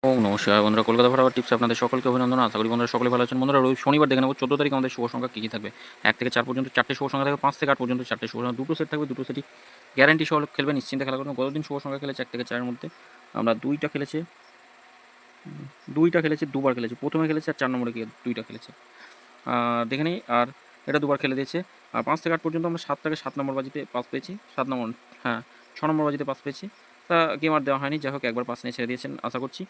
নমস্কার বন্ধুরা, Kolkata forward tips আপনাদের সকলকে অভিনন্দন। আশা করি বন্ধুরা সকলে ভালো আছেন। বন্ধুরা, রোজ শনিবার দেখে নেব 14 তারিখ আমাদের শুভ সংখ্যা কী কী থাকবে। 1 থেকে 4 পর্যন্ত 4টে শুভ সংখ্যা থাকবে, 5 থেকে 8 পর্যন্ত 4টে শুভ সংখ্যা, দুটো সেট থাকবে, দুটো সেটই গ্যারান্টি সহ খেলবে, নিশ্চিন্তে খেলা করবেন। গতদিন শুভ সংখ্যা খেলেছে 1 থেকে 4 এর মধ্যে, আমরা দুইটা খেলেছে, দুবার খেলেছে, প্রথমে খেলেছে আর 4 নম্বরে গিয়ে দুইটা খেলেছে। দেখে নিই, আর এটা দুবার খেলে দিয়েছে। আর 5 থেকে 8 পর্যন্ত আমরা 7 থেকে 7 নম্বর বাজিতে পাস পেয়েছি, 7 নম্বর, হ্যাঁ 6 নম্বর বাজিতে পাস পেয়েছি। তা গেম আর দেওয়া হয়নি, যাই হোক একবার পাস নিয়ে ছেড়ে দিয়েছেন আশা করছি।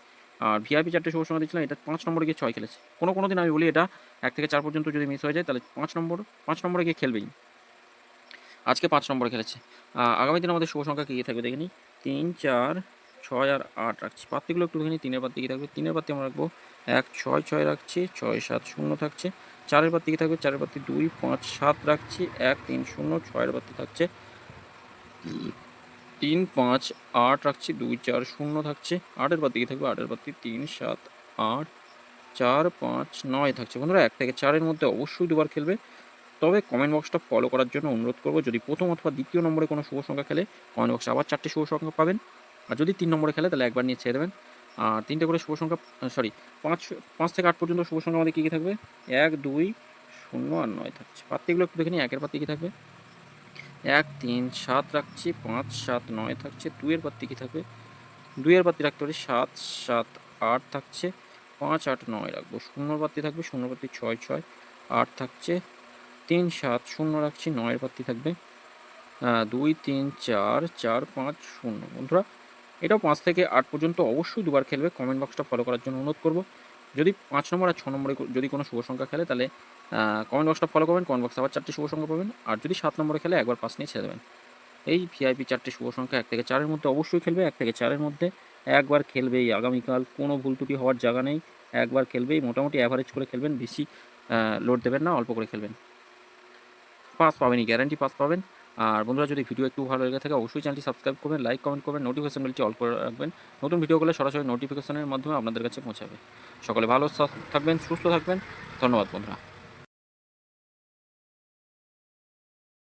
আর ভিআইপি 4টে শুভ সংখ্যা দিয়েছিলাম, এটা 5 নম্বরে গিয়ে 6 খেলেছে। কোনো দিন আমি বলি এটা 1 থেকে 4 পর্যন্ত যদি মিস হয়ে যায় তাহলে 5 নম্বরে গিয়ে খেলবেই। আজকে 5 নম্বরে খেলেছে। আগামী দিন আমাদের শুভ সংখ্যা কী থাকবে দেখে নিই। 3, 4, 6 আর 8 রাখছি। পাত্তিগুলো একটু দেখে নিই। 3 এর পাত্তি কী থাকবে, 3 এর পাত্তি আমরা রাখবো 1, 6, 6 রাখছি, 6, 7, 0 থাকছে। 4 এর পাত্তি কী থাকবে, 4 এর পাত্তি 2, 5, 7 রাখছি, 1, 3, 0। 6 এর পাত্তি থাকছে 3, 5, 8 রাখছি, 2, 4, 0 থাকছে। 8 এর পাত্তি কী থাকবে, 8 এর পাত্তি 3, 7, 8, 4, 5, 9 থাকছে। বন্ধুরা, 1 থেকে 4 এর মধ্যে অবশ্যই দুবার খেলবে। তবে কমেন্ট বক্সটা ফলো করার জন্য অনুরোধ করব, যদি প্রথম অথবা দ্বিতীয় নম্বরে কোনো শুভ সংখ্যা খেলে কমেন্ট বক্সে আবার 4টে শুভ সংখ্যা পাবেন। আর যদি 3 নম্বরে খেলে তাহলে একবার নিয়ে ছেড়ে দেবেন। আর 3টে করে শুভ সংখ্যা, সরি 5 থেকে 8 পর্যন্ত শুভ সংখ্যা আমাদের কী কী থাকবে, 1, 2, 0 আর 9 থাকছে। পাত্তিগুলো একটু দেখে নিই। 1 এর পাত্তি কী থাকবে, 1, 3, 7 রাখছি, 5, 7, 9 থাকছে। 2 এর পাত্তি কী থাকবে, 2 এর পাত্তি রাখতে পারি 7, 7, 8 থাকছে। 5, 8, 9 রাখবো। 0 পাত্তি থাকবে, 0 পাত্তি 6, 6, 8 থাকছে। 3, 7, 0 রাখছি, 9 এর পাত্তি থাকবে 2, 3, 4, 4, 5, 0। বন্ধুরা, এটাও 5 থেকে 8 পর্যন্ত অবশ্যই দুবার খেলবে। কমেন্ট বক্সটা ফলো করার জন্য অনুরোধ করব। যদি 5 নম্বর আর 6 নম্বরে যদি কোনো শুভ সংখ্যা খেলে তাহলে কমেন্ট বক্সটা ফলো করবেন। কমেন্ট বক্সে আবার 4টে শুভ সংখ্যা পাবেন। আর যদি 7 নম্বরে খেলে একবার পাস নিয়ে ছেড়ে দেবেন। এই ভিআইপি 4টে শুভ সংখ্যা 1 থেকে 4 এর মধ্যে অবশ্যই খেলবে। 1 থেকে 4 এর মধ্যে একবার খেলবেই আগামীকাল, কোনো ভুল ত্রুটি হওয়ার জায়গা নেই। একবার খেলবেই, মোটামুটি অ্যাভারেজ করে খেলবেন, বেশি লোড দেবেন না, অল্প করে খেলবেন। পাস পাবেনই, গ্যারান্টি পাস পাবেন। আর বন্ধুরা, যদি ভিডিও একটু ভালো লেগে থাকে অবশ্যই চ্যানেলটি সাবস্ক্রাইব করবেন, লাইক কমেন্ট করবেন, নোটিফিকেশন বেলটি অল করে রাখবেন। নতুন ভিডিওগুলো সরাসরি নোটিফিকেশনের মাধ্যমে আপনাদের কাছে পৌঁছাবে। সকলে ভালো থাকবেন, সুস্থ থাকবেন। ধন্যবাদ বন্ধুরা।